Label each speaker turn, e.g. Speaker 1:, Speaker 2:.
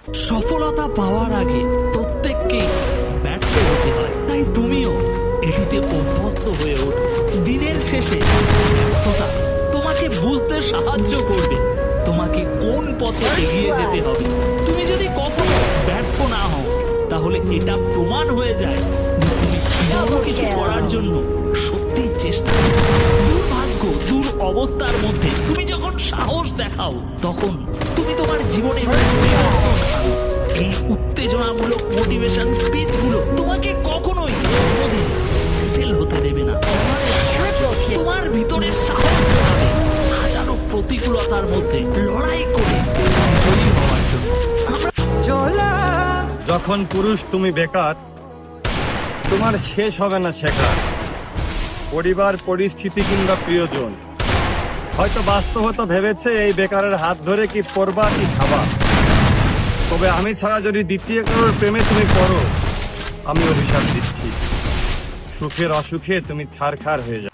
Speaker 1: সফলতা পাওয়ার আগে প্রত্যেককেই ব্যর্থ হতে হয়, তাই তুমিও এটিতে অভ্যস্ত হয়ে ওঠো। দিনের শেষে ব্যর্থতা তোমাকে বুঝতে সাহায্য করবে তোমাকে কোন পথে এগিয়ে যেতে হবে। তুমি যদি কখনো ব্যর্থ না হও, তাহলে এটা প্রমাণ হয়ে যায় যে তুমি ভালো কিছু করার জন্য সত্যি চেষ্টা করো। দুর্ভাগ্য, অবস্থার মধ্যে তুমি যখন সাহস দেখাও, তখন তুমি তোমার জীবনে এই উত্তেজনামূলক মোটিভেশন স্পিচগুলো তোমাকে কখনোই কোনোদিন সেটেল হতে দেবে না। তোমার ভিতরে সাহস দেখাবে হাজারো প্রতিকূলতার মধ্যে লড়াই করে জয়ী হওয়ার জন্য।
Speaker 2: যখন পুরুষ তুমি বেকার, তোমার শেষ হবে না শেখার। পরিবার, পরিস্থিতি কিংবা প্রিয়জন হয়তো বাস্তবতা ভেবেছে এই বেকারের হাত ধরে কি পড়বা কি খাবা। তবে আমি ছাড়া যদি দ্বিতীয় কারোর প্রেমে তুমি পড়ো, আমি অভিশাপ দিচ্ছি, সুখের অসুখে তুমি ছারখার হয়ে যাবে।